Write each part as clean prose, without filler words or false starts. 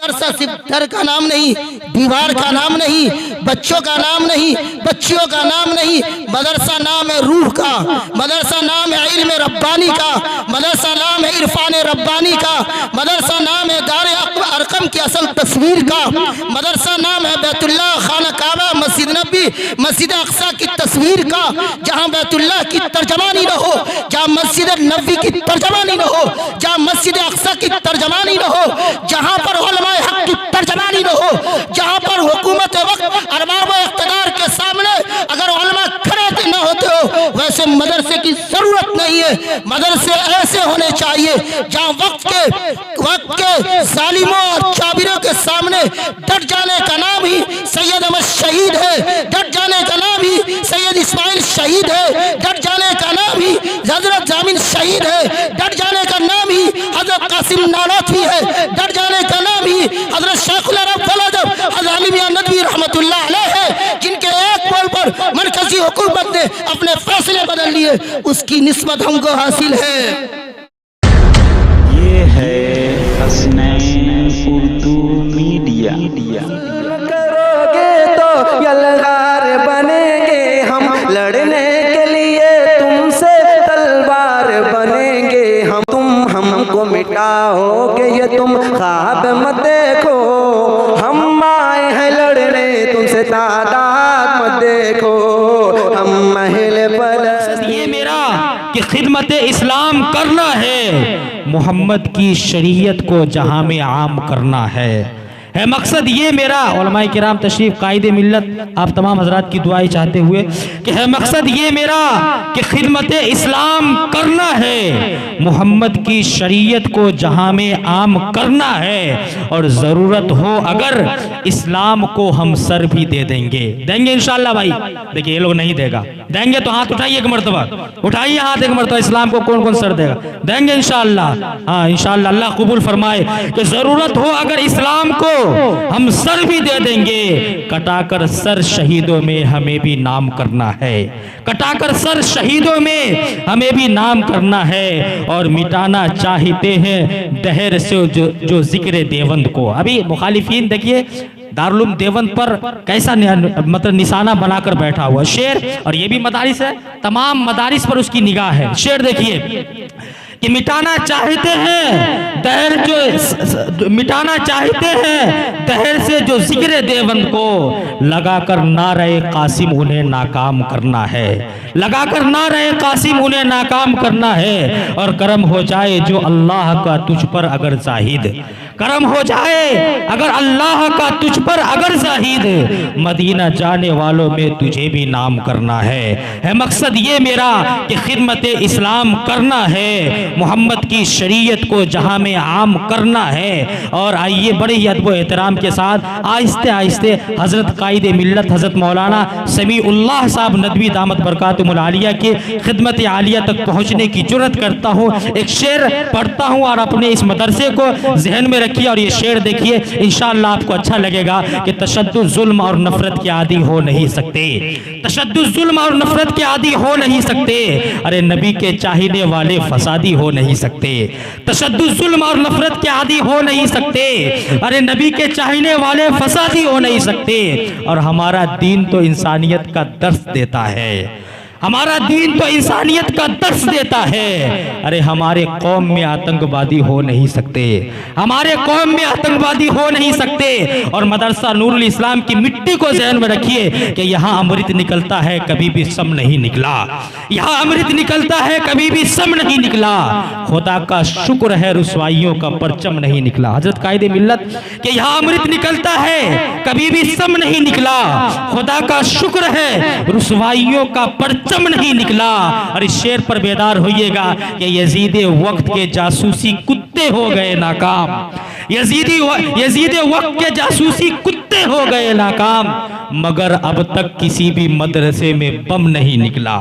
मदरसा सिर्फ घर का नाम नहीं, दीवार का नाम नहीं, बच्चों का नाम नहीं, बच्चियों का नाम नहीं। मदरसा नाम है रूह का, मदरसा नाम है इल्म रब्बानी का, मदरसा नाम है इरफान रब्बानी का, मदरसा नाम है दारे अरकम की असल तस्वीर का, मदरसा नाम है बैतुल्लाह, खाना काबा, मस्जिद नबी, मस्जिद अक्सा की तस्वीर का। जहाँ बैतुल्लाह की तर्जमानी न हो, जहाँ मस्जिद नबी की तर्जमानी न हो, जहाँ मस्जिद अक्सा की तर्जमानी न हो, जहाँ पर उलमाए हक की तर्जमानी न हो, जहाँ पर हुकूमत वक्त अरबाब इख्तिदार के सामने अगर उलमा खड़े न होते हो, वैसे मदरसे की जरूरत नहीं है। मदरसे ऐसे होने चाहिए जहाँ वक्त के जालिमों और चाबिरों के सामने डट जाने का नाम ही सैयद अहमद शहीद है, डट जाने का नाम ही सैयद इस्माइल शहीद है, डट जाने का नाम ही हजरत जामिन शहीद है, डट जाने का नाम ही हजरत कासिम नानोतवी है, डट जाने का नाम ही हजरत शेखुल अरब फलादब हजरत अली मियां नदवी रहमतुल्लाह अलैह है, जिनके एक बोल पर मरकजी हुकूमत ने अपने फैसले बदल लिए, उसकी निस्बत हमको हासिल है। ये है हसनैन उर्दू मीडिया। करोगे तो यलगार बनेंगे हम, लड़ने के लिए तुमसे तलवार बनेंगे हम। तुम हमको मिटाओगे ये तुम ख्वाब मत देखो, हम आए हैं लड़ने तुमसे तादाद मत देखो, हम महल पर ये मेरा कि खिदमत इस्लाम करना है, मोहम्मद की शरीयत को जहां में आम करना है मकसद ये मेरा। उलमाए किराम तशरीफ कायदे मिल्लत आप तमाम हजरात की दुआएं चाहते हुए कि है मकसद ये मेरा कि खिदमत इस्लाम करना है, मोहम्मद की शरीयत को जहां में आम करना है, और ज़रूरत हो अगर इस्लाम को हम सर भी दे देंगे इंशाअल्लाह। भाई देखिए ये लोग नहीं देगा, देंगे तो हाथ उठाइए एक मरतबा, उठाइए हाथ एक मरतबा, इस्लाम को कौन कौन सर देगा, देंगे इंशाअल्लाह। हाँ इंशाअल्लाह, अल्लाह कबूल फरमाए कि ज़रूरत हो अगर इस्लाम को हम सर भी दे देंगे, कटाकर सर शहीदों में हमें भी नाम करना है, कटाकर सर शहीदों में हमें भी नाम करना है, और मिटाना चाहते हैं दहर से जो जिक्र देवंद को। अभी मुखालिफीन देखिए दारुल देवंद पर कैसा मतलब निशाना बनाकर बैठा हुआ शेर, और ये भी मदारिस है, तमाम मदारिस पर उसकी निगाह है। शेर देखिए कि मिटाना चाहते हैं दहर जो मिटाना चाहते हैं दहर से जो जिक्र देवंद को, लगाकर नारे कासिम उन्हें नाकाम करना है, लगाकर नारे कासिम उन्हें नाकाम करना है, और करम हो जाए जो अल्लाह का तुझ पर अगर जाहिद, करम हो जाए अगर अल्लाह का तुझ पर अगर जाहिद, मदीना जाने वालों में तुझे भी नाम करना है मकसद ये मेरा कि खिदमत इस्लाम करना है, मोहम्मद की शरीयत को जहां में आम करना है। और आइए बड़े ही अदब एहतराम के साथ आहिस्ते आहिस्ते हजरत कायदे मिल्लत हजरत मौलाना समीउल्लाह साहब नदवी दामत बरकातुहुल आलिया की खिदमत आलिया तक पहुंचने की जुर्रत करता हूं। एक शेर पढ़ता हूं और अपने इस मदरसे को जहन में रखिए, और ये शेर देखिए इंशाअल्लाह आपको अच्छा लगेगा कि तशद्दुद जुल्म और नफरत के आदी हो नहीं सकते, तशद्दुद जुल्म और नफरत के आदी हो नहीं सकते, अरे नबी के चाहने वाले फसादी हो नहीं सकते, तशद्दुद जुल्म और नफरत के आदी हो नहीं सकते, अरे नबी के चाहने वाले फसादी हो नहीं सकते। और हमारा दीन तो इंसानियत का दर्स देता है, हमारा दीन तो इंसानियत का दर्स देता है, अरे हमारे कौम में आतंकवादी हो नहीं सकते, हमारे कौम में आतंकवादी हो नहीं सकते। और मदरसा नूरुल इस्लाम की मिट्टी को ज़हन में रखिए कि यहाँ अमृत निकलता है कभी भी सम नहीं निकला, यहाँ अमृत निकलता है कभी भी सम नहीं निकला, खुदा का शुक्र है रुसवाइयों का परचम नहीं निकला। हजरत कायदे मिल्लत कि यहाँ अमृत निकलता है कभी भी सम नहीं निकला, खुदा का शुक्र है रुसवाइयों का परचम नहीं निकला। और इस शेर पर बेदार होइएगा कि यजीद वक्त के जासूसी कुत्ते हो गए नाकाम, यजीद वक्त के जासूसी कुत्ते हो गए नाकाम, मगर अब तक किसी भी मदरसे में बम नहीं निकला,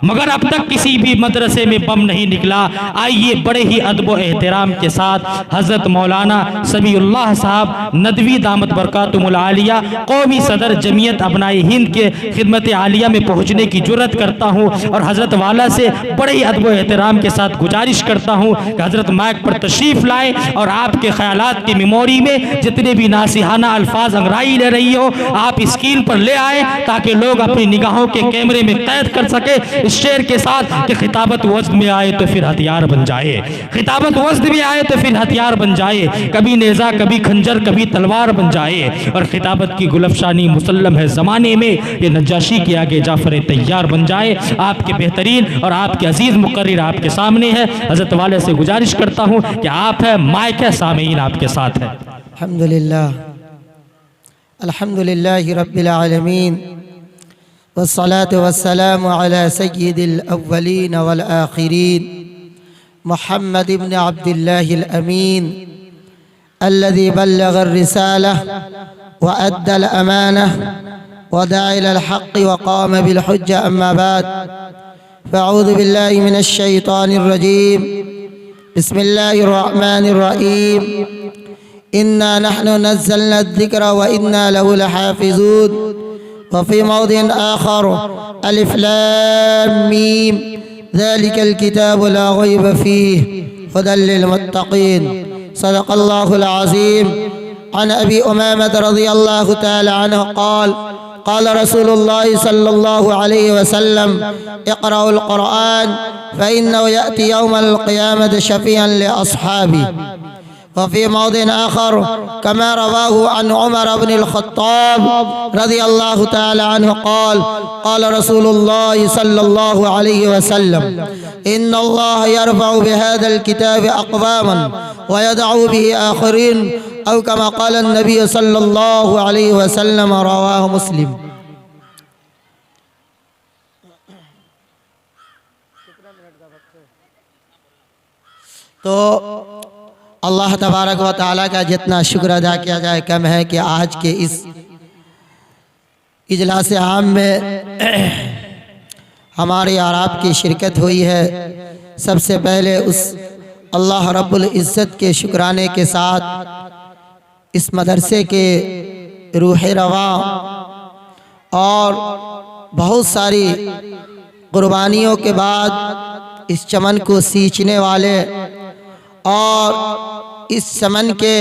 मगर अब तक किसी भी मदरसे में बम नहीं निकला। आइए बड़े ही अदब व एहतराम के साथ हज़रत मौलाना सबीउल्लाह साहब नदवी दामत बरकातुहुल आलिया कौमी सदर जमीयत अबनाई हिंद के खिदमत आलिया में पहुँचने की जुर्रत करता हूँ और हज़रत वाला से बड़े ही अदब व एहतराम के साथ गुजारिश करता हूँ कि हज़रत माइक पर तशरीफ़ लाएँ और आपके ख़यालात की मेमोरी में जितने भी नासिहाना अल्फाज अंगराई ले रही हो आप स्क्रीन पर ले आए ताकि लोग अपनी निगाहों के कैमरे में कैद कर सके इस शेर के साथ कि खिताबत वज़्न में आए तो फिर हथियार बन जाए, खिताबत वज़्न में आए तो फिर हथियार बन जाए, कभी नेज़ा कभी खंजर कभी तलवार बन जाए। और खिताबत की गुलफशानी मुसल्लम है ज़माने में, ये नजाशी के आगे जाफर तैयार बन जाए। आपके बेहतरीन और आपके अजीज़ मुकर्रिर आपके सामने है। हज़रत वाले से गुजारिश करता हूँ कि आप है, माइक है, सामीन आपके साथ है। अल्हम्दुलिल्लाह अल्हम्दुलिल्लाहि रब्बिल आलमीन वस्सलातु वस्सलामु अला सय्यिदिल अव्वलीन वल आखिरीन मुहम्मद इब्न अब्दिल्लाहिल अमीन अल्लज़ी बल्लगर रिसालह व अद्दल अमानह व दआ इलल हक़्क़ि व क़ाम बिल हुज्जा अम्मा बाद फ़अऊज़ु बिल्लाहि मिनश शैतानिर रजीम बिस्मिल्लाहिर रहमानिर रहीम इन्ना नहनु नज़्ज़लना ज़िक्र व इन्ना लहु लहाफ़िज़ून व फ़ी मौदिन आख़र अलिफ़ लाम मीम ज़ालिकल किताबु ला रैब फ़ीहि हुदल लिल मुत्तक़ीन सदक़ल्लाहुल अज़ीम। अन अबी उमामा रज़ियल्लाहु तआला अन्हु क़ाल क़ाल रसूलुल्लाह सल्लल्लाहु अलैहि वसल्लम इक़राउल क़ुरआन फ़इन्नहु याअती यौमल क़ियामति शफ़ीअन लिअस्हाबी। वफ़ी मौदिन आख़र कमा रवाहु अन उमर इब्न अल-ख़त्ताब रज़ियल्लाहु तआला अन्हु क़ाल क़ाल रसूलुल्लाह सल्लल्लाहु अलैहि वसल्लम इन्नल्लाह यरफ़उ बिहाज़ल किताबि अक़वामन व यदअु बिहि आख़रीन औ कमा क़ाल अन-नबी सल्लल्लाहु अलैहि वसल्लम रवाहु मुस्लिम। तो अल्लाह तबारक व तआला का जितना शुक्र अदा किया जाए कम है कि आज के इस इजलास आम में हमारे और आपकी शिरकत हुई है। सबसे पहले उस अल्लाह रब्बुल इज़्ज़त के शुक्राने के साथ इस मदरसे के रूह रवा और बहुत सारी कुर्बानियों के बाद इस चमन को सींचने वाले और इस चमन के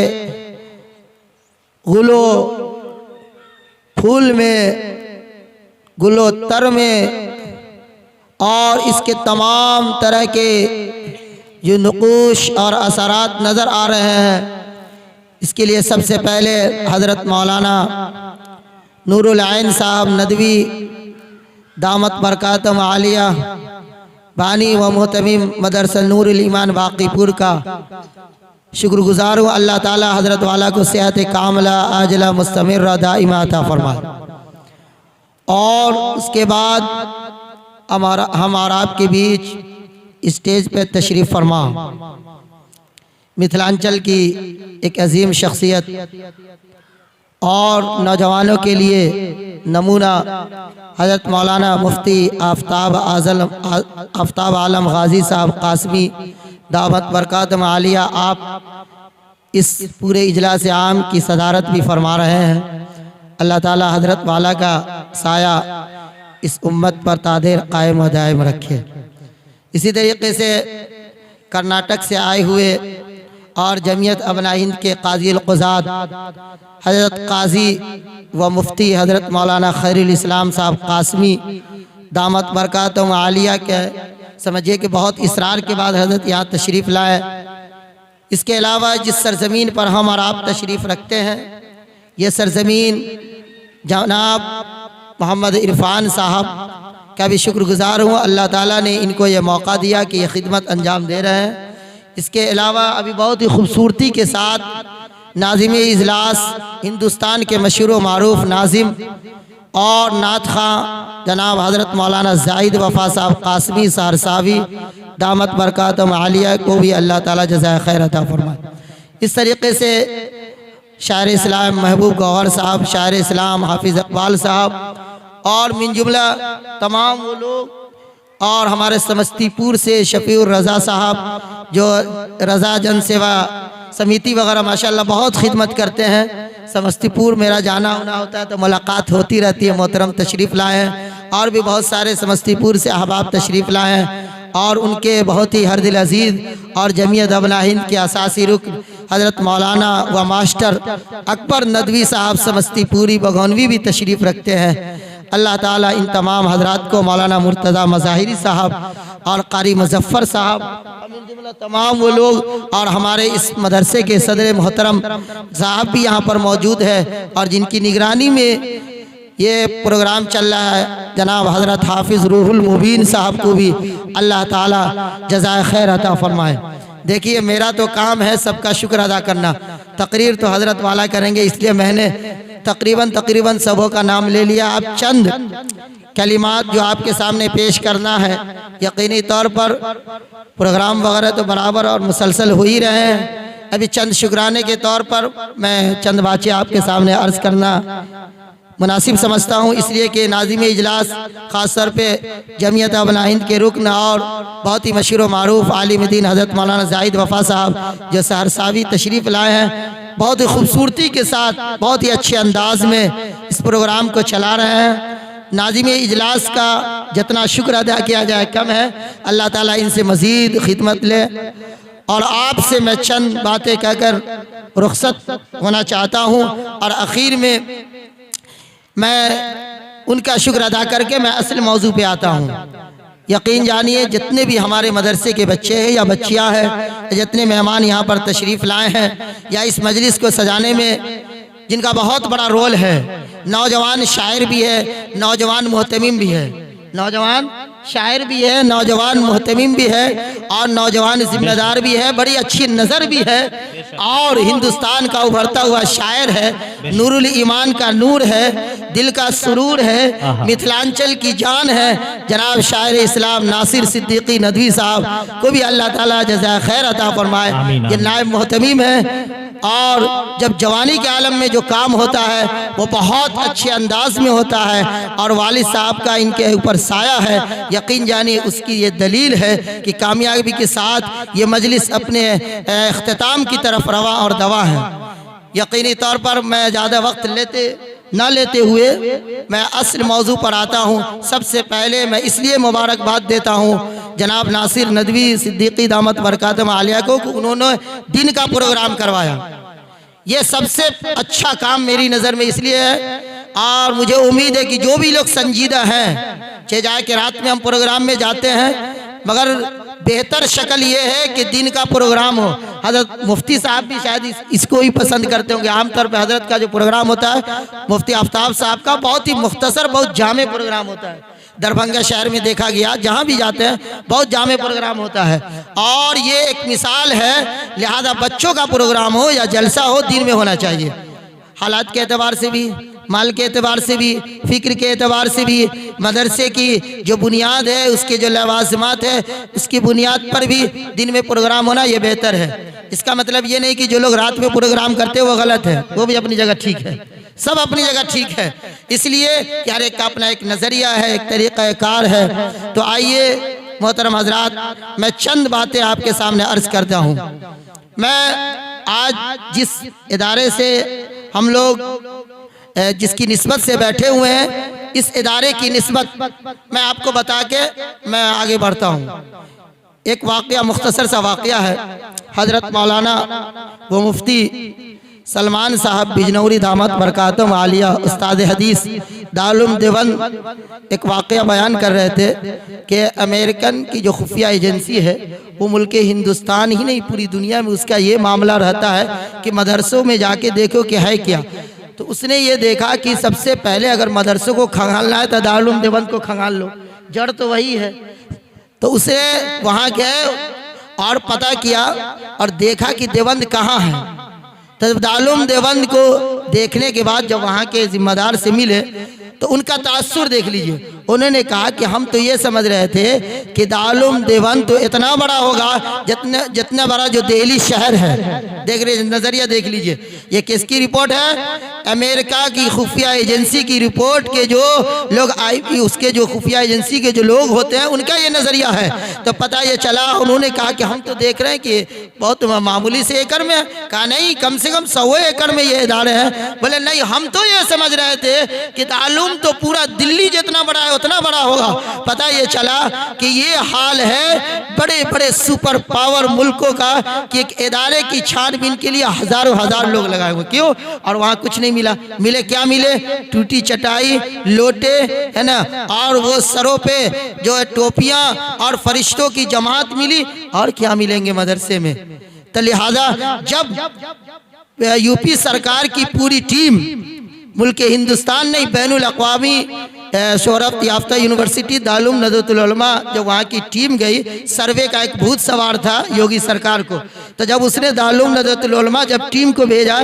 गुलो फूल में गुलो तर में और इसके तमाम तरह के जो नुक़ूश और असरात नज़र आ रहे हैं, इसके लिए सबसे पहले हज़रत मौलाना नूरुल ऐन साहब नदवी दामत बरकातुहुल आलिया बानी व मोहतमीम मदरसा नूरुल ईमान बाक़ीपुर का शुक्रगुज़ार हूँ। अल्लाह ताला हज़रत वाला को सेहत कामला आजला मुस्तमिर्रा दाइमा अता फरमाए। और उसके बाद हम और आपके बीच स्टेज पे तशरीफ़ फरमा मिथिलांचल की एक अजीम शख्सियत और नौजवानों के लिए नमूना हज़रत मौलाना मुफ्ती आफ्ताब आलम गाजी साहब कासमी दावत बरकातुहुल आलिया, आप इस पूरे इजलास आम की सदारत भी फरमा रहे हैं। अल्लाह ताला हज़रत वाला का साया इस उम्मत पर तादेर कायम व दायम रखे। इसी तरीके से कर्नाटक से आए हुए और जमीयत अबनाई हिंद के काज़ी अल-क़ुज़ात हज़रत काजी व मुफ्ती हज़रत मौलाना खैरुल इस्लाम साहब कासमी दामत बरकातुहुल आलिया के समझिए कि बहुत इसरार के बाद हज़रत यहाँ तशरीफ़ लाए। इसके अलावा जिस सरज़मीन पर हम और आप तशरीफ़ रखते हैं, ये सरज़मीन जनाब मोहम्मद इरफान साहब का भी शुक्रगुज़ार हूँ। अल्लाह ताला ने इनको ये मौका दिया कि ये खिदमत अंजाम दे रहे हैं। इसके अलावा अभी बहुत ही खूबसूरती के साथ नाज़िम इजलास हिंदुस्तान के मशहूर व मारूफ नाज़िम और नात खां जनाब हज़रत मौलाना ज़ाहिद वफ़ा साहब कासमी सहरसावी दामत बरकातुहुल आलिया को भी अल्लाह ताला जज़ाए खैर अता फरमाए। इस तरीके से शायर इस्लाम महबूब गौहर साहब, शायर इस्लाम हाफिज़ इकबाल साहब और मिन जुमला तमाम वो लोग और हमारे समस्तीपुर से शफीउर रज़ा साहब जो रज़ा जन सेवा समिति वगैरह माशाल्लाह बहुत खिदमत करते हैं। समस्तीपुर मेरा जाना आना होता है तो मुलाकात होती रहती है। मोहतरम तशरीफ़ लाए हैं और भी बहुत सारे समस्तीपुर से अहबाब तशरीफ़ लाए हैं और उनके बहुत ही हरदिल अजीज़ और जमीयत अबना हिंद के असासी रुकन हज़रत मौलाना व मास्टर अकबर नदवी साहब समस्तीपुरी बघौनवी भी तशरीफ़ रखते हैं। अल्लाह ताला इन तमाम हजरात को मौलाना मुर्तज़ा मज़ाहिरी साहब और कारी मुज़फ़्फ़र साहब तमाम वो लोग और हमारे इस मदरसे के सदर मोहतरम साहब भी यहाँ पर मौजूद है और जिनकी निगरानी में ये प्रोग्राम चल रहा है जनाब हज़रत हाफिज़ रूहुल मुबीन साहब को भी अल्लाह ताला जज़ाए खैर अता फरमाए। देखिए मेरा तो काम है सबका शुक्र अदा करना, तकरीर तो हज़रत वाला करेंगे इसलिए मैंने तकरीबन सबों का नाम ले लिया। अब चंद कलिमात जो आपके सामने पेश करना है, यकीनी तौर पर प्रोग्राम वगैरह तो बराबर और मुसलसल हो ही रहे हैं। अभी चंद शुक्राने के तौर पर मैं चंद बातें आपके सामने अर्ज़ करना मुनासिब समझता हूँ, इसलिए कि नाज़िम इजलास ख़ास तौर पे जमीयत अबना हिंद के रुकन और बहुत ही मशहूर व मारूफ आलिम दीन हज़रत मौलाना ज़ाहिद वफ़ा साहब जो सहरसावी तशरीफ़ लाए हैं, बहुत ही खूबसूरती के साथ बहुत ही अच्छे अंदाज में इस प्रोग्राम को चला रहे हैं। नाज़िम इजलास का जितना शुक्र अदा किया जाए कम है। अल्लाह ताला इनसे मज़ीद खिदमत ले और आपसे मैं चंद बातें कहकर रुखसत होना चाहता हूँ और आखिर में मैं उनका शुक्र अदा करके मैं असल मौजू पे आता हूँ। यकीन जानिए जितने भी हमारे मदरसे के बच्चे हैं या बच्चियाँ हैं, जितने मेहमान यहाँ पर तशरीफ़ लाए हैं या इस मजलिस को सजाने में जिनका बहुत बड़ा रोल है, नौजवान शायर भी है, नौजवान मोहतमिम भी है, नौजवान शायर भी है, नौजवान मोहतमिम भी है और नौजवान जिम्मेदार भी है, बड़ी अच्छी नज़र भी है और हिंदुस्तान का उभरता हुआ शायर है, नूरुल ईमान का नूर है, दिल का सुरूर है, मिथिलांचल की जान है। जनाब शायर इस्लाम नासिर सिद्दीकी नदवी साहब को भी अल्लाह ताला जज़ा खैर अता फरमाए। ये नायब मोहतमिम है और जब जवानी के आलम में जो काम होता है वो बहुत अच्छे अंदाज में होता है और वालिद साहब का इनके ऊपर साया है। यकीन जानिए उसकी ये दलील है कि कामयाबी के साथ ये मजलिस अपने इख्तिताम की तरफ रवा और दवा है। यकीनी तौर पर मैं ज़्यादा वक्त लेते हुए मैं असल मौजू पर आता हूँ। सबसे पहले मैं इसलिए मुबारकबाद देता हूँ जनाब नासिर नदवी सिद्दीकी दामत बरकातुहू आलिया को कि उन्होंने दिन का प्रोग्राम करवाया। ये सबसे अच्छा काम मेरी नज़र में इसलिए है और मुझे उम्मीद है कि जो भी लोग संजीदा हैं, चाहे जाए कि रात में हम प्रोग्राम में जाते हैं, मगर बेहतर शक्ल ये है कि दिन का प्रोग्राम हो। हज़रत मुफ्ती साहब भी शायद इसको ही पसंद करते होंगे। आमतौर पे हज़रत का जो प्रोग्राम होता है मुफ्ती आफ्ताब साहब का बहुत ही मुख्तसर बहुत जामे प्रोग्राम होता है। दरभंगा शहर में देखा गया, जहाँ भी जाते हैं बहुत जामे प्रोग्राम होता है और ये एक मिसाल है। लिहाजा बच्चों का प्रोग्राम हो या जलसा हो दिन में होना चाहिए। हालात के एतबार से भी, माल के एतबार से भी, फ़िक्र के एतबार से भी, मदरसे की जो बुनियाद है उसके जो लवाज़िमात है उसकी बुनियाद पर भी दिन में प्रोग्राम होना ये बेहतर है। इसका मतलब ये नहीं कि जो लोग रात में प्रोग्राम करते हैं वो गलत है, वो भी अपनी जगह ठीक है, सब अपनी जगह ठीक है। इसलिए कि हर एक का अपना एक नज़रिया है, एक तरीक़ा कार है। तो आइए मोहतरम हजरात, मैं चंद बातें आपके सामने अर्ज़ करता हूँ। मैं आज जिस इदारे से हम लोग जिसकी निस्बत से बैठे हुए हैं, इस इदारे की निस्बत मैं आपको बता के मैं आगे बढ़ता हूँ। एक वाक़या, मुख्तसर सा वाक़या है। हज़रत मौलाना व मुफ्ती सलमान साहब बिजनौरी दामत बरकातुहू आलिया उस्ताद हदीस दारुल देवबंद एक वाक़या बयान कर रहे थे कि अमेरिकन की जो खुफिया एजेंसी है वो मुल्क हिंदुस्तान ही नहीं पूरी दुनिया में उसका ये मामला रहता है कि मदरसों में जाके देखो कि है क्या। तो उसने ये देखा कि सबसे पहले अगर मदरसों को खंगालना है तो दारुल देवबंद को खंगाल लो, जड़ तो वही है। तो उसे वहाँ गए और पता किया और देखा कि देवबंद कहाँ है। तब दारुल देवबंद को देखने के बाद जब वहाँ के जिम्मेदार से मिले तो उनका तासुर देख लीजिए। उन्होंने कहा कि हम तो ये समझ रहे थे कि दारुल देवबंद तो इतना बड़ा होगा जितना बड़ा जो दिल्ली शहर है। देख रहे नजरिया देख लीजिए, ये किसकी रिपोर्ट है? अमेरिका की खुफिया एजेंसी की रिपोर्ट के जो लोग उसके जो खुफिया एजेंसी के जो लोग होते हैं उनका ये नजरिया है। तो पता ये चला, उन्होंने कहा कि हम तो देख रहे हैं कि बहुत मामूली से एकड़ में। कहा नहीं, कम से कम 100 एकड़ में ये इदारे हैं। बोले नहीं, हम तो ये समझ रहे थे कि तालुम तो पूरा दिल्ली जितना बड़ा है उतना बड़ा होगा। पता ये चला कि ये हाल है बड़े बड़े सुपर पावर मुल्कों का कि एक इदारे की छानबीन के लिए हजारों हजार लोग लगाए हुए। क्यों? और वहां कुछ नहीं मिला। मिले क्या मिले? टूटी चटाई, लोटे, है ना, और वो सरों पे जो टोपियां और फरिश्तों की जमात मिली। और क्या मिलेंगे मदरसे में? तो लिहाजा जब यूपी सरकार की पूरी टीम, मुल्क हिंदुस्तान नहीं बैनुल अक़वामी शोहरत याफ्ता यूनिवर्सिटी दारुल नदवतुल उलमा, जब वहाँ की टीम गई, सर्वे का एक भूत सवार था योगी सरकार को। तो जब उसने दारुल नदवतुल उलमा जब टीम को भेजा,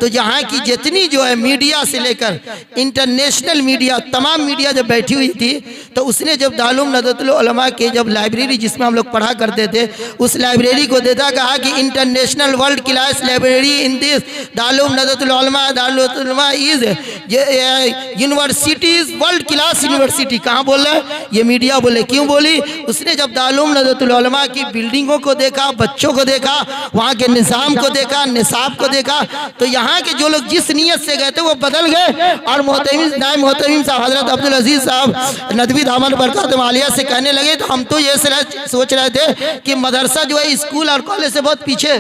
तो यहाँ की जितनी जो है मीडिया से लेकर इंटरनेशनल मीडिया, तमाम मीडिया जब बैठी हुई थी, तो उसने जब दारुल नदवतुल उलमा के जब लाइब्रेरी जिसमें हम लोग पढ़ा करते थे, उस लाइब्रेरी को देखा, कहा कि international world class library in this Darul Nadwatul Ulama, Darul Nadwatul Ulama is universities world class university. कहाँ बोल रहे? ये मीडिया बोले। क्यों बोली? उसने जब दारुल नदवतुल उलमा की बिल्डिंगों को देखा, बच्चों को देखा, वहाँ के निज़ाम को देखा, निसाब को देखा, तो यहाँ के जो लोग जिस नीयत से गए थे वो बदल गए। और नायब मोहतरम साहब हजरत अब्दुल अजीज साहब नदवी दामन बरकातुहू आलिया से कहने लगे, तो हम तो ये सोच रहे थे कि मदरसा जो है स्कूल और कॉलेज से बहुत पीछे,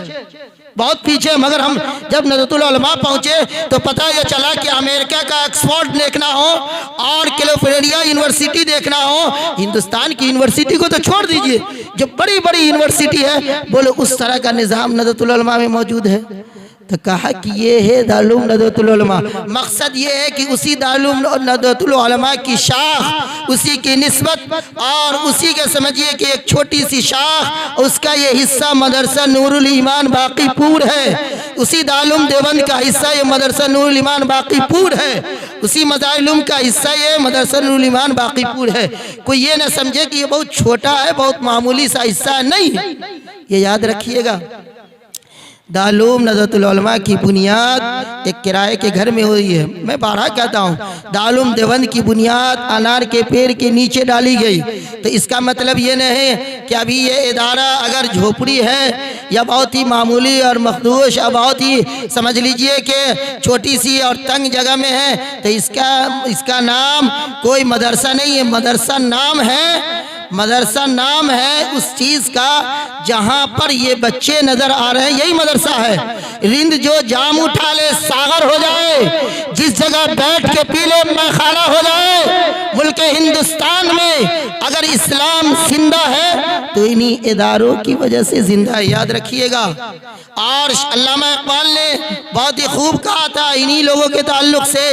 बहुत पीछे। मगर हम जब नदवतुल उलमा पहुंचे तो पता यह चला कि अमेरिका का ऑक्सफोर्ड देखना हो और कैलिफोर्निया यूनिवर्सिटी देखना हो, हिंदुस्तान की यूनिवर्सिटी को तो छोड़ दीजिए, जो बड़ी बड़ी यूनिवर्सिटी है, बोले उस तरह का निज़ाम नदवतुल उलमा में मौजूद है। तो कहा कि ये है दारुल नदवतुल उलमा। मकसद ये है कि उसी दारुल नदवतुल उलमा की शाख, उसी की निस्बत और उसी के समझिए कि एक छोटी सी शाख, उसका ये हिस्सा मदरसा नूरुल ईमान बाक़ीपुर है। उसी दारुल देवबंद का हिस्सा ये मदरसा नूरुल ईमान बाक़ीपुर है। उसी मदारिल का हिस्सा ये मदरसा नूरुल ईमान बाक़ीपुर है। कोई ये ना समझे कि ये बहुत छोटा है, बहुत मामूली सा हिस्सा है, नहीं, ये याद रखिएगा। दारुल नदवतुल उलमा की बुनियाद एक किराए के घर में हुई है। मैं बारहा कहता हूँ, दारुल देवबंद की बुनियाद अनार के पेड़ के नीचे डाली गई। तो इसका मतलब ये नहीं है कि अभी ये इदारा अगर झोपड़ी है या बहुत ही मामूली और मखदूश और बहुत ही समझ लीजिए कि छोटी सी और तंग जगह में है, तो इसका नाम कोई मदरसा नहीं है। मदरसा नाम है, मदरसा नाम है उस चीज का जहां पर ये बच्चे नजर आ रहे हैं, यही मदरसा है। रिंद जो जाम उठा ले सागर हो जाए, जिस जगह बैठ के पी ले मैखाना हो जाए। मुल्क हिंदुस्तान में अगर इस्लाम जिंदा है तो इन्हीं इदारों की वजह से जिंदा है, याद रखिएगा। और अल्लामा इकबाल ने बहुत ही खूब कहा था इन्हीं लोगों के ताल्लुक से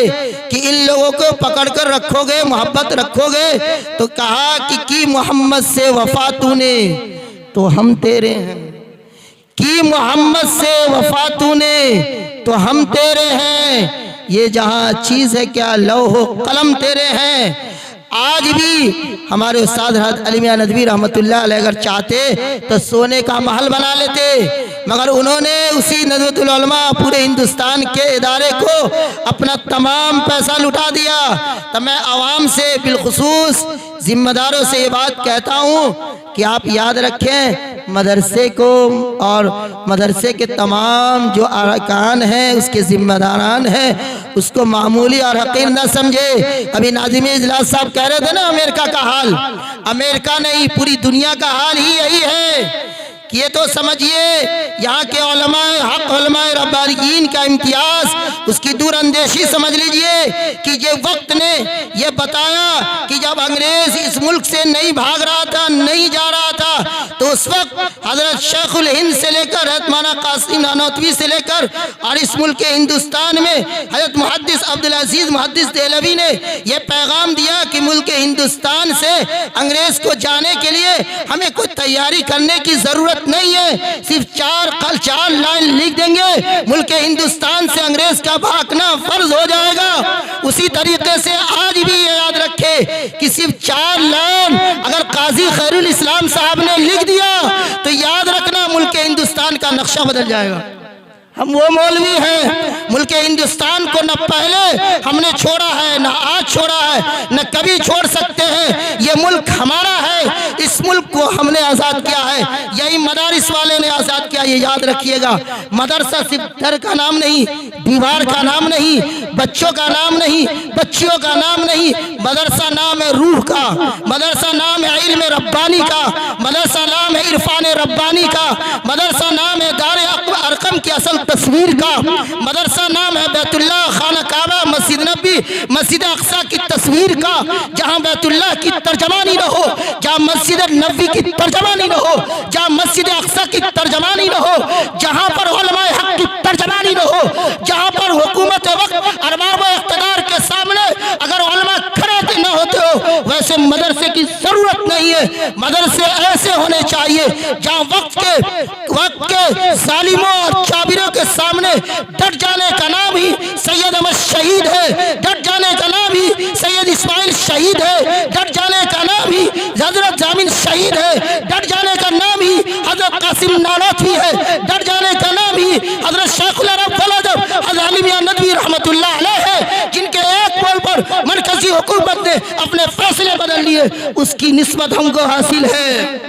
कि इन लोगों को पकड़ कर रखोगे, मोहब्बत रखोगे, तो कहा कि मोहम्मद से वफा तूने तो हम तेरे हैं, कि मोहम्मद से वफा तूने तो हम तेरे हैं। ये जहां चीज है क्या लौह कलम तेरे हैं। आज भी हमारे उस्ताद हज़रत अली मियां नदवी रहमतुल्लाह अलैह अगर चाहते तो सोने का महल बना लेते, मगर उन्होंने उसी नदवतुल उलमा पूरे हिंदुस्तान के इदारे को अपना तमाम पैसा लुटा दिया। तो मैं आवाम से बिलखुसूस जिम्मेदारों से ये बात कहता हूँ कि आप याद रखें, मदरसे को और मदरसे के तमाम जो अरकान हैं, उसके जिम्मेदारान हैं, उसको मामूली और हकीर न समझे। अभी नाज़िम इजलास साहब कह रहे थे ना अमेरिका का हाल, अमेरिका नहीं पूरी दुनिया का हाल ही यही है। ये तो समझिए यहाँ के उलमाए हक, उलमाए रब्बानियीन का इम्तियाज, उसकी दूरअंदेशी समझ लीजिए कि ये वक्त ने ये बताया कि जब अंग्रेज इस मुल्क से नहीं भाग रहा था, नहीं जा रहा था, तो उस वक्त हजरत शेखुल हिंद से लेकर हज़रत मौलाना कासिम नानोतवी से लेकर और इस मुल्क के हिंदुस्तान में हजरत मुहद्दिस अब्दुल अजीज मुहद्दिस देहलवी ने यह पैगाम दिया कि मुल्क हिंदुस्तान से अंग्रेज को जाने के लिए हमें कोई तैयारी करने की जरूरत नहीं है, सिर्फ चार लाइन लिख देंगे, मुल्क हिंदुस्तान से अंग्रेज का भागना फर्ज हो जाएगा। उसी तरीके से आज भी कि सिर्फ 4 लाइन अगर काजी खैरुल इस्लाम साहब ने लिख दिया तो याद रखना मुल्क हिंदुस्तान का नक्शा बदल जाएगा। हम वो मौलवी हैं, मुल्क हिंदुस्तान को न पहले हमने छोड़ा है, न आज छोड़ा है, न कभी छोड़ सकते हैं। ये मुल्क हमारा है, इस मुल्क को हमने आज़ाद किया है, यही मदारिस वाले ने आज़ाद किया, ये याद रखिएगा। मदरसा सिर्फ घर का नाम नहीं, दीवार का नाम नहीं, बच्चों का नाम नहीं, बच्चियों का नाम नहीं, मदरसा नाम है रूह का, मदरसा नाम है इल्म रब्बानी का, मदरसा नाम है इरफान रब्बानी का, मदरसा नाम है दार अरकम की असल तस्वीर का, मदरसा नाम है बैतुल्लाह, खाना काबा, मस्जिद नबी, मस्जिद अक्सा की तस्वीर का, जहाँ बैतुल्लाह की तर्जमानी न हो, जहाँ मस्जिद नबी की तर्जमानी न हो, जहाँ मस्जिद अक्सा की तर्जमानी न हो, जहाँ पर उलमाए हक की तर्जमानी न हो, जहाँ पर हुकूमत वक्त अरबाब इख्तिदार के सामने अगर उलमा खड़े न होते हो, वैसे मदरसे की जरूरत नहीं है। मदरसे ऐसे होने चाहिए जहाँ वक्त के जालिमों और चाबिरों के सामने डट जाने का नाम ही सैयद अहमद शहीद है, डट जाने का नाम ही सैयद इस्माइल शहीद है, डट जाने का नाम ही हजरत जामिन शहीद है, डट जाने का नाम ही हजरत कासिम नानाथवी है, डट जाने का नाम ही हजरत शेखुल अरब फलादब हजरत अली मियां नदवी रहमतुल्लाह अलैह है, जिनके एक बोल पर मरकजी हुकूमत ने अपने फैसले बदल लिए, उसकी निस्बत हमको हासिल है।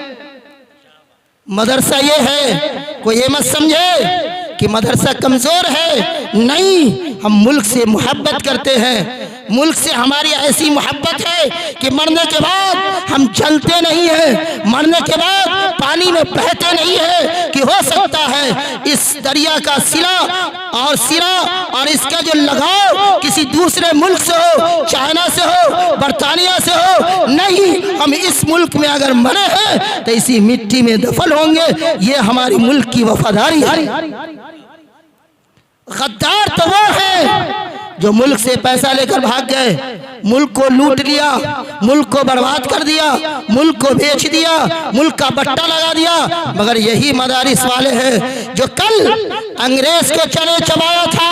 मदरसा ये है, कोई ये मत समझे कि मदरसा कमजोर है, नहीं, हम मुल्क से मोहब्बत करते हैं, मुल्क से हमारी ऐसी मोहब्बत है कि मरने के बाद हम जलते नहीं हैं, मरने के बाद पानी में बहते नहीं है कि हो सकता है इस दरिया का सिरा और इसका जो लगाव किसी दूसरे मुल्क से हो, चाइना से हो, बरतानिया से हो, नहीं, हम इस मुल्क में अगर मरे हैं तो इसी मिट्टी में दफन होंगे। ये हमारी मुल्क की वफादारी है। गद्दार तो वो है जो मुल्क से पैसा लेकर भाग गए, मुल्क को लूट लिया, मुल्क को बर्बाद कर दिया, मुल्क को बेच दिया, मुल्क का बट्टा लगा दिया। मगर यही मदारिस वाले हैं जो कल अंग्रेज को चने चबाया था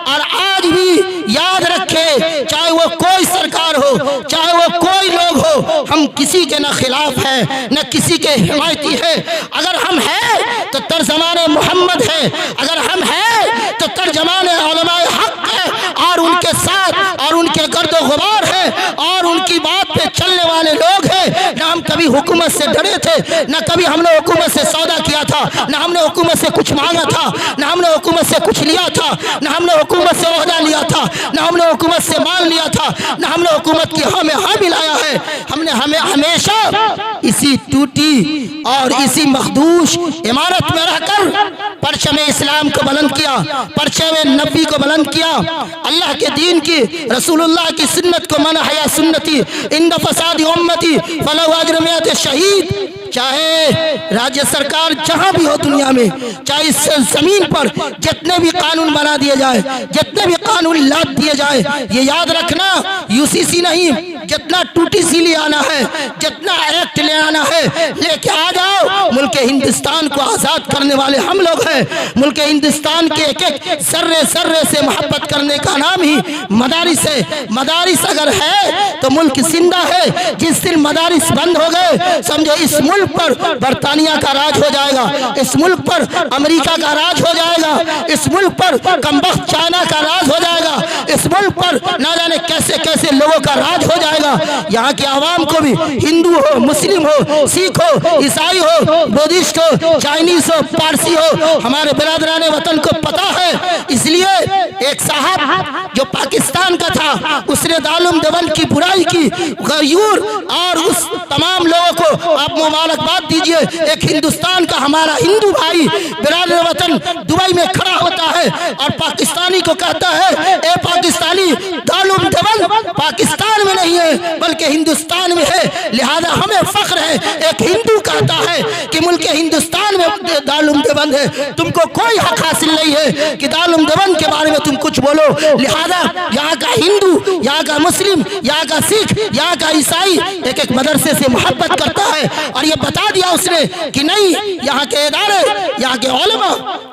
और आज भी याद रखे, चाहे वो कोई सरकार हो, चाहे वो कोई लोग हो, हम किसी के न खिलाफ हैं न किसी के हिमायती है। अगर हम हैं तो तर्जमाने मोहम्मद है, अगर हम हैं तो तर्जमाने उलमाए हक है और उनके साथ और उनके गर्दो गुबार है और उनकी बात पे चलने वाले लोग हैं। ना हम कभी हुकूमत से डरे थे, ना कभी हमने हुकूमत से सौदा किया था, ना हमने हुकूमत से कुछ मांगा था, ना हमने हुकूमत से कुछ लिया था, ना हमने हुकूमत से ओहदा लिया था, ना हमने हुकूमत से माल लिया था, ना हमने हुकूमत की हमें हाँ मिलाया है। हमने हमें हमेशा इसी टूटी और इसी मखदूश इमारत में रहकर परचम इस्लाम को बुलंद किया, परचम नबी को बुलंद किया, अल्लाह के दीन की, रसूलुल्लाह की सुन्नत को मन हया सुन्नती इन फसादी उम्मती फलहु अज्र मिअत शहीद। चाहे राज्य सरकार जहां भी हो दुनिया में, चाहे इस जमीन पर जितने भी कानून बना दिए जाए, जितने भी कानून लाद दिए जाए, ये याद रखना यूसीसी नहीं, जितना टूटी सी ले आना है, जितना एक्ट ले आना है, लेके आ जाओ। मुल्क हिंदुस्तान को आजाद करने वाले हम लोग हैं। मुल्क हिंदुस्तान के एक एक सर्रे सर्रे से मोहब्बत करने का नाम ही मदारिस है। मदारिस अगर है तो मुल्क जिंदा है। जिस दिन मदारिस बंद हो गए, समझो इस मुल्क पर बरतानिया का राज हो जाएगा, इस मुल्क पर अमेरिका का राज हो जाएगा, इस मुल्क पर कमबख्त चाइना का राज हो जाएगा, इस मुल्क पर ना जाने कैसे कैसे लोगों का राज हो जाएगा। यहाँ के आवाम को भी, हिंदू हो, मुस्लिम हो, सिख हो, ईसाई हो, बुद्धिस्ट हो, चाइनीज हो, पारसी हो, हमारे बिरादरान वतन को पता है। इसलिए एक साहब जो पाकिस्तान का था, उसने दारुल देवबंद की बुराई की, गयूर और उस तमाम लोगों को आप मुबारकबाद दीजिए। एक हिंदुस्तान का हमारा हिंदू भाई बिरादर वतन दुबई में खड़ा होता है और पाकिस्तानी को कहता है, ए पाकिस्तानी, दारुल देवबंद पाकिस्तान में नहीं है बल्कि हिंदुस्तान में है, लिहाजा हमें फख्र है। एक हिंदू कहता है कि मुल्क हिंदुस्तान में दारुल देवबंद है, तुमको कोई हक हासिल नहीं है कि दारुल देवबंद के बारे में तुम कुछ बोलो। लिहाजा यहाँ का हिंदू, यहाँ का मुस्लिम, यहाँ का सिख, यहाँ का ईसाई एक एक मदरसे से मोहब्बत करता है और ये बता दिया उसने कि नहीं, यहाँ के इदारे, यहाँ के उलमा,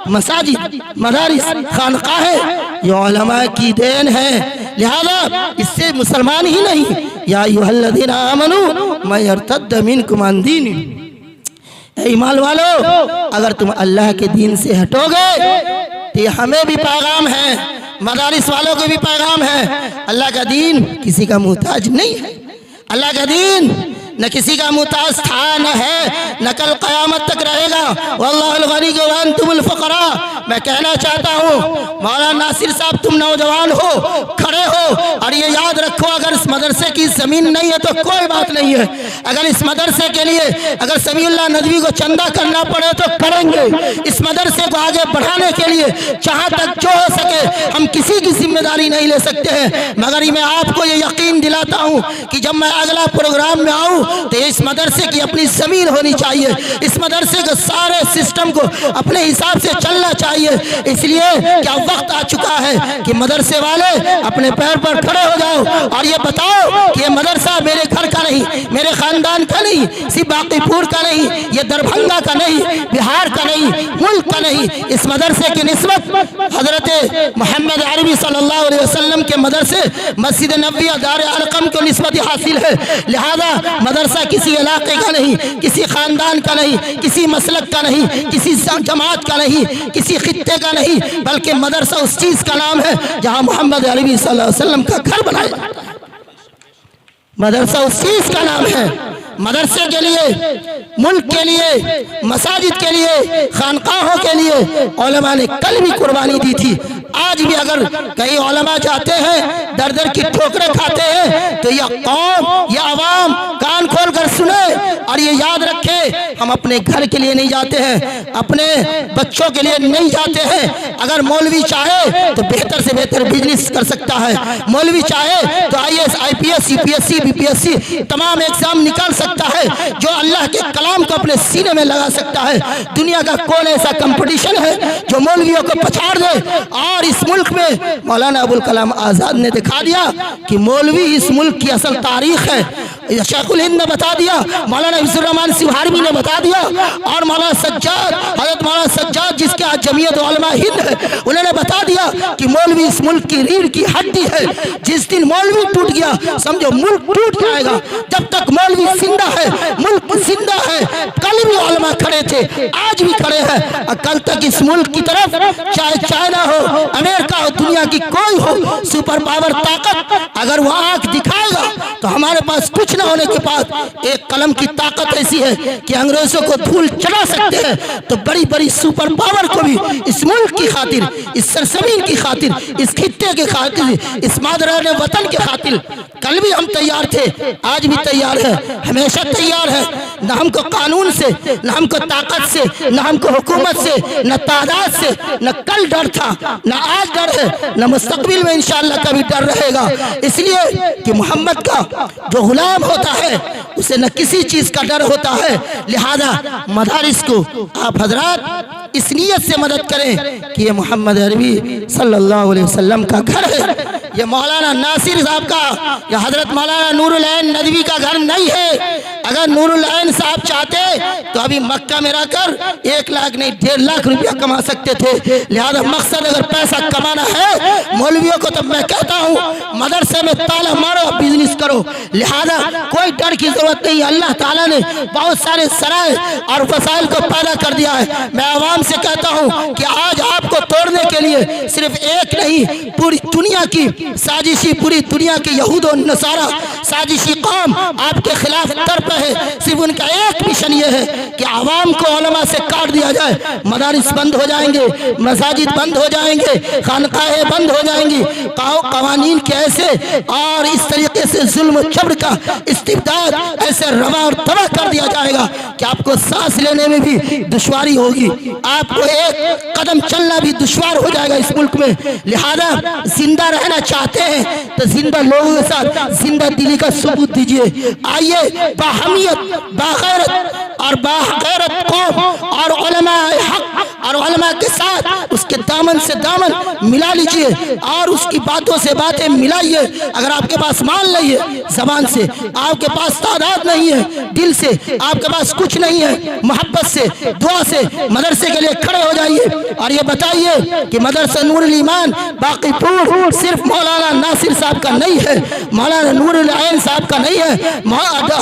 मसाजिद, मदारिस, खानकाहें, ये उलमा की देन है। लिहाजा इससे मुसलमान ही नहीं, या अय्युहल्लज़ीना आमनू मैं यर्तद्द मिनकुम अन दीनी, ईमान वालो अगर तुम अल्लाह के दीन से हटोगे तो ये हमें भी पैगाम है, मदारिस वालों को भी पैगाम है। अल्लाह का दीन किसी का मुहताज नहीं है। अल्लाह का दीन न किसी का मुहताज था न है, न कल क़यामत तक रहेगा। वल्लाहुल गनी व अंतुमुल फ़क़रा। मैं कहना चाहता हूँ मौलाना नासिर साहब, तुम नौजवान हो, खड़े हो, और ये याद रखो अगर इस मदरसे की ज़मीन नहीं है तो कोई बात नहीं है। अगर इस मदरसे के लिए अगर समीउल्लाह नदवी को चंदा करना पड़े तो करेंगे। इस मदरसे को आगे बढ़ाने के लिए जहाँ तक जो हो सके हम किसी की जिम्मेदारी नहीं ले सकते हैं, मगर मैं आपको ये यकीन दिलाता हूँ कि जब मैं अगला प्रोग्राम में आऊँ तो इस मदरसे की अपनी ज़मीन होनी चाहिए, इस मदरसे के सारे सिस्टम को अपने हिसाब से चलना चाहिए। इसलिए क्या वक्त आ चुका है कि मदरसे वाले अपने पैर पर खड़े हो जाओ और ये बताओ कि ये मदरसा मेरे घर का नहीं, मेरे खानदान का नहीं, सिर्फ बाकीपुर का नहीं, ये दरभंगा का नहीं, बिहार का नहीं, मुल्क का नहीं। इस मदरसे की निस्बत हजरत मोहम्मद अरबी सल्लल्लाहु अलैहि वसल्लम के मदरसे मस्जिद नबवी दार अलकम को निस्बत हासिल है। लिहाजा मदरसा किसी इलाके का नहीं, किसी खानदान का नहीं, किसी मसलक का नहीं, किसी जमात का नहीं, किसी खित्ते का नहीं, बल्कि मदरसा उस चीज का नाम है जहां मोहम्मद अरबी सल्लल्लाहु अलैहि वसल्लम का घर बनाया जाता है। मदरसा उस चीज का नाम है। मदरसे के लिए, मुल्क के लिए, मसाजिद के लिए, खानकाहों के लिए उलमा ने कल भी कुर्बानी दी थी। आज भी अगर कई उलमा जाते हैं, दर दर की ठोकरें खाते हैं, तो यह कौम, यह आवाम कान खोल कर सुने और ये याद रखे, हम अपने घर के लिए नहीं जाते हैं, अपने बच्चों के लिए नहीं जाते हैं। अगर मौलवी चाहे तो बेहतर से बेहतर बिजनेस कर सकता है, मौलवी चाहे तो IAS, IPS, CPSC, BPSC तमाम एग्जाम निकाल सकता है, जो अल्लाह के कलाम को अपने सीने में लगा सकता है। दुनिया का कौन ऐसा कंपटीशन है जो मौलवियों को पछाड़ दे? और इस मुल्क में मौलाना अबुल कलाम आज़ाद ने दिखा दिया कि मौलवी इस मुल्क की असल तारीख है। शेखुल हिंद ने बता दिया, मौलाना हिफ्ज़ुर रहमान सिवहारवी ने बता दिया, और मौलाना सज्जाद, हज़रत मौलाना सज्जाद जिसके आज जमीयत उलमा हिंद है, उन्होंने बता दिया कि मौलवी इस मुल्क की रीढ़ की हड्डी है। जिस दिन मौलवी टूट गया समझो मुल्क टूट जाएगा। जब तक मौलवी जिंदा है, मुल्क जिंदा है। कल भी उलमा खड़े थे, आज भी खड़े हैं, और कल तक इस मुल्क की तरफ चाहे चाइना हो, अमेरिका हो, दुनिया की कोई हो सुपर पावर ताकत अगर वो आंख दिखाएगा तो हमारे पास कुछ न होने के बाद एक कलम की ताकत ऐसी है कि अंग्रेजों को धूल चढ़ा सकते हैं। तो बड़ी बड़ी सुपर पावर को भी इस मुल्क की खातिर, इस सरजमीन की खातिर, इस खित्ते के खातिर, इस मादरान वतन के खातिर कल भी हम तैयार थे, आज भी तैयार है, हमेशा तैयार है। न हमको कानून से, न हमको ताकत से, न हमको हुकूमत से, न तादाद से, न कल डर था, न आज डर है, न मुस्तकबिल में इंशाअल्लाह कभी डर रहेगा। इसलिए कि मोहम्मद का जो गुलाम होता है उसे न किसी चीज का डर होता है। लिहाजा मदारिस को आप हजरात इस नीयत से मदद करें कि ये मोहम्मद अरबी सल्लल्लाहु अलैहि वसल्लम का घर है, ये मौलाना नासिर साहब का, या हजरत मौलाना नूरुल ऐन नदवी का घर नहीं है। अगर नूरुल ऐन साहब चाहते तो अभी मक्का में रहकर 1 लाख नहीं 1.5 लाख रुपया कमा सकते थे। लिहाजा मकसद अगर पैसा कमाना है मौलवियों को, तो मैं कहता हूँ मदरसे में ताला मारो, बिजनेस करो। लिहाजा कोई डर की जरूरत नहीं। अल्लाह ताला ने बहुत सारे सराय और वसाइल को पैदा कर दिया है। मैं आवाम से कहता हूँ कि आज आपको तोड़ने के लिए सिर्फ एक नहीं, पूरी दुनिया की साजिशी, पूरी दुनिया की यहूद और नसारा साजिशी कौम आपके खिलाफ तर्प है। सिर्फ उनका एक मिशन ये है कि आवाम को उलमा से काट दिया जाए। मदारिस बंद हो जाएंगे, मसाजिद बंद हो जाएंगे, खानकाहें बंद हो जाएंगी, कवानीन के ऐसे और इस तरीके से जुल्म जबर का इस्तिबदाद ऐसे रवा और तबाह कर दिया जाएगा कि आपको सांस लेने में भी दुश्वारी होगी, आपको एक कदम चलना भी दुश्वार हो जाएगा इस मुल्क में। लिहाजा जिंदा रहना चाहते हैं तो जिंदा लोगों के साथ जिंदा दिली का सबूत दीजिए। आइए बाहमियत, बागैरत और बागैरत कौम और उलमा हक और उलमा के साथ उसके दामन से दामन मिला लीजिए और उसकी बातों से बातें मिलाइए। अगर आपके पास मान लिये जबान से, आपके पास तादाद नहीं है, दिल से आपके पास कुछ नहीं है, मोहब्बत से दुआ से मदरसे के लिए खड़े हो जाइए और ये बताइए कि मदरसा नूरुल ईमान बाकीपुर सिर्फ मौलाना नासिर साहब का नहीं है, मौलाना नूरुल ऐन साहब का नहीं है,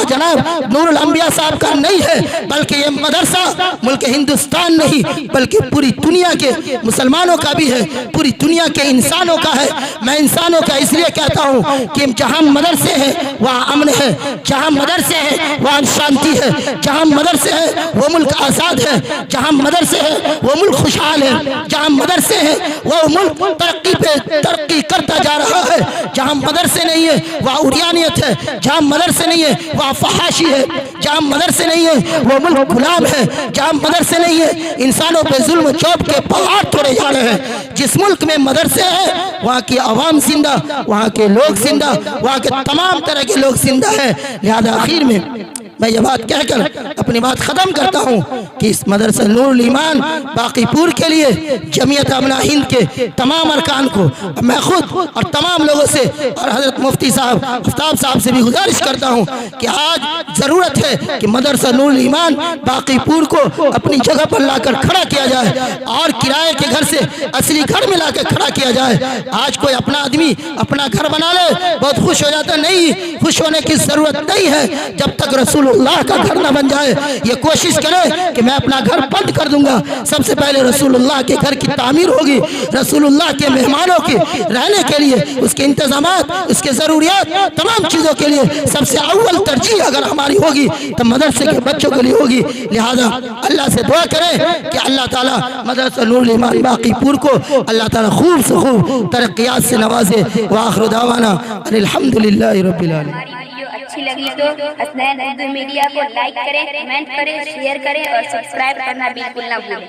जनाब नूरुल अंबिया साहब का नहीं है, बल्कि ये मदरसा मुल्क हिंदुस्तान नहीं बल्कि पूरी दुनिया के मुसलमानों का भी है, पूरी दुनिया के इंसानों का है। मैं इंसानों का इसलिए कहता हूँ कि जहाँ मदरसे हैं वहाँ अमन है, जहाँ मदरसे हैं वहाँ शांति है, जहाँ मदरसे हैं वो मुल्क आज़ाद है, जहाँ मदरसे हैं वो मुल्क खुशहाल है, जहाँ मदरसे हैं वो मुल्क तरक्की पे तरक्की करता जा रहा है। जहाँ मदरसे नहीं है वहाँ उरियानियत है, जहाँ मदरसे नहीं है वहाँ फहाशी है, जहाँ मदरसे नहीं है वो मुल्क गुलाम है, जहाँ मदरसे नहीं है इंसानों पे जुल्म चौप के पहाड़ तोड़े जा रहे हैं। जिस मुल्क में मदरसे हैं वहाँ की आवाम जिंदा, वहाँ के लोग जिंदा, वहाँ के तमाम तरह के लोग जिंदा है। लिहाजा आखिर में मैं ये बात कहकर अपनी बात ख़त्म करता हूँ कि इस मदरसा नूरुल ईमान बाकीपुर के लिए जमीयत अमना हिंद के तमाम अरकान को मैं खुद और तमाम लोगों से और हज़रत मुफ्ती साहब आफ्ताब साहब से भी गुजारिश करता हूँ कि आज ज़रूरत है कि मदरसा नूरुल ईमान बाकीपुर को अपनी जगह पर लाकर खड़ा किया जाए और किराए के घर से असली घर में लाकर खड़ा किया जाए। आज कोई अपना आदमी अपना घर बना ले बहुत खुश हो जाता, नहीं, खुश होने की ज़रूरत नहीं है जब तक रसूलुल्लाह का घर न बन जाए। ये कोशिश करे कि मैं अपना घर बंद कर दूंगा, सबसे पहले रसूलुल्लाह के घर की तामीर होगी, रसूलुल्लाह के मेहमानों के रहने के लिए उसके इंतजामात, उसके ज़रूरियात, तमाम चीज़ों के लिए सबसे अव्वल तरजीह अगर हमारी होगी तो मदरसे के बच्चों के लिए होगी। लिहाजा अल्लाह से दुआ करें कि अल्लाह ताला मदरसा नूरुल ईमान बाकीपुर को अल्लाह ताला खूब से खूब तरक्कियात से नवाजे। व आखिर दावाना अल्हम्दुलिल्लाहि रब्बिल आलमीन। अच्छी लगी तो हसनैन उर्दू मीडिया को लाइक करें, कमेंट करें, शेयर करें और सब्सक्राइब करना बिल्कुल ना भूलें।